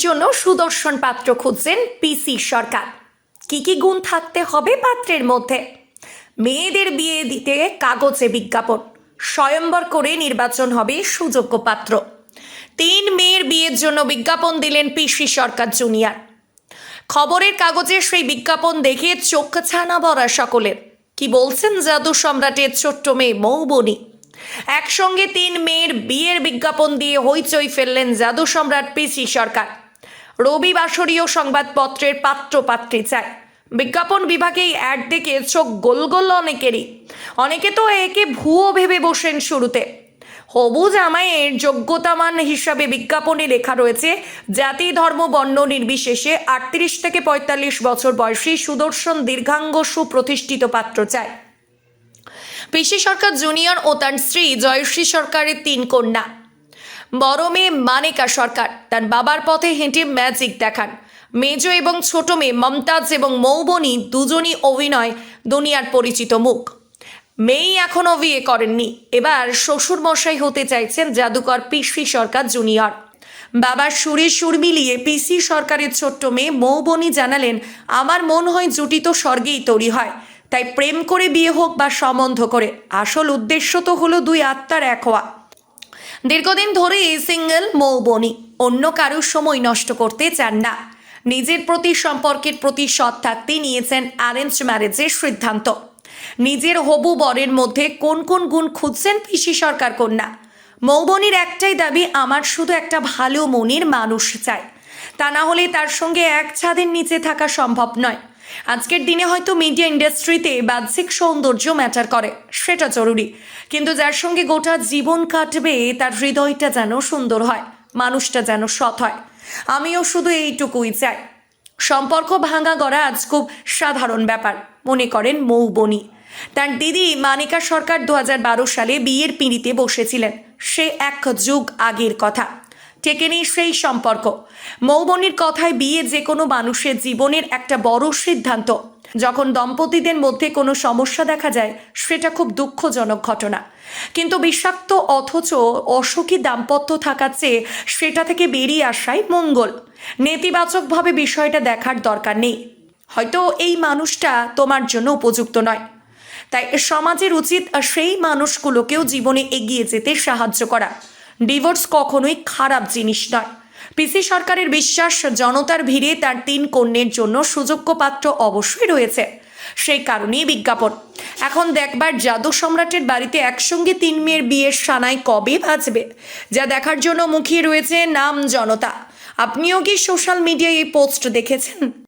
জন্য সুদর্শন পাত্র খুঁজছেন পিসি সরকার। কি কি গুণ থাকতে হবে পাত্রের মধ্যে? মেয়েদের বিয়ে দিতে কাগজে বিজ্ঞাপন, স্বয়ম্বর করে নির্বাচন হবে সুযোগ্য পাত্র। 3 মেয়ের বিয়ের জন্য বিজ্ঞাপন দিলেন পিসি সরকার জুনিয়র। খবরের কাগজে সেই বিজ্ঞাপন দেখে চোখ ছানা ভরা সকলের। কি বলছেন জাদু সম্রাটের ছোট্ট মেয়ে মৌবনী? একসঙ্গে 3 মেয়ের বিয়ের বিজ্ঞাপন দিয়ে হইচই ফেললেন জাদু সম্রাট পিসি সরকার। রবিবাসরীয় সংবাদপত্রের পাত্র পাত্রী চায়, বিজ্ঞাপন বিভাগেই অ্যাড দেখে চোখ গোল গোল অনেকেরই। অনেকে তো একে ভুয়ো ভেবে বসেন শুরুতে। হবু জামাইয়ের যোগ্যতামান হিসাবে বিজ্ঞাপনে লেখা রয়েছে জাতি ধর্ম বর্ণ নির্বিশেষে 38 থেকে 45 বছর বয়সী সুদর্শন দীর্ঘাঙ্গ সুপ্রতিষ্ঠিত পাত্র চায়। পিসি সরকার জুনিয়র ও তার স্ত্রী জয়শ্রী সরকারের 3 কন্যা। বড় মেয়ে মানিকা সরকার তার বাবার পথে হেঁটে ম্যাজিক দেখান। মেজ এবং ছোট মেয়ে মমতাজ এবং মৌবনী দুজনই অভিনয় দুনিয়ার পরিচিত মুখ। মেয়েই এখনও বিয়ে করেননি, এবার শ্বশুর মশাই হতে চাইছেন জাদুকর পিসি সরকার জুনিয়র। বাবার সুরে সুর মিলিয়ে পিসি সরকারের ছোট্ট মেয়ে মৌবনী জানালেন, আমার মন হয় জুটি তো স্বর্গেই তৈরি হয়, তাই প্রেম করে বিয়ে হোক বা সম্বন্ধ করে, আসল উদ্দেশ্য তো হলো 2 আত্মার এক হওয়া। দীর্ঘদিন ধরে সিঙ্গেল মৌবনী, অন্য কারোর সময় নষ্ট করতে চান না। নিজের প্রতি সম্পর্কের প্রতি সৎ থাকতে নিয়েছেন অ্যারেঞ্জ ম্যারেজের সিদ্ধান্ত। নিজের হবু বরের মধ্যে কোন কোন গুণ খুঁজছেন পিসি সরকার কন্যা? মৌবনীর একটাই দাবি, আমার শুধু একটা ভালো মনের মানুষ চাই, তা না হলে তার সঙ্গে এক ছাদের নিচে থাকা সম্ভব নয়। আজকের দিনে হয়তো মিডিয়া ইন্ডাস্ট্রিতে বাহ্যিক সৌন্দর্য ম্যাটার করে, সেটা জরুরি, কিন্তু যার সঙ্গে গোটা জীবন কাটবে তার হৃদয়টা যেন সুন্দর হয়, মানুষটা যেন সৎ হয়। আমিও শুধু এইটুকুই চাই। সম্পর্ক ভাঙা গড়া আজ খুব সাধারণ ব্যাপার মনে করেন মৌবনী। তার দিদি মানিকা সরকার 2012 সালে বিয়ের পিঁড়িতে বসেছিলেন। সে 1 যুগ আগের কথা, টেকেনি সেই সম্পর্ক। মৌবনীর কথায় বিয়ে যে কোনো মানুষের জীবনের একটা বড় সিদ্ধান্ত। যখন দম্পতিদের মধ্যে কোনো সমস্যা দেখা যায় সেটা খুব দুঃখজনক ঘটনা, কিন্তু বিষাক্ত অথচ অসুখী দাম্পত্য থাকার চেয়ে সেটা থেকে বেরিয়ে আসাই মঙ্গল। নেতিবাচকভাবে বিষয়টা দেখার দরকার নেই, হয়তো এই মানুষটা তোমার জন্য উপযুক্ত নয়। তাই সমাজের উচিত সেই মানুষগুলোকেও জীবনে এগিয়ে যেতে সাহায্য করা। ডিভোর্স কখনোই খারাপ জিনিস নয়। পিসি সরকারের বিশ্বাস, জনতার ভিড়ে তার 3 কন্যের জন্য সুযোগ্য পাত্র অবশ্যই রয়েছে, সেই কারণেই বিজ্ঞাপন। এখন দেখবার জাদু সম্রাটের বাড়িতে একসঙ্গে 3 মেয়ের বিয়ের সানাই কবে বাজবে, যা দেখার জন্য মুখিয়ে রয়েছে নাম জনতা। আপনিও কি সোশ্যাল মিডিয়ায় এই পোস্ট দেখেছেন?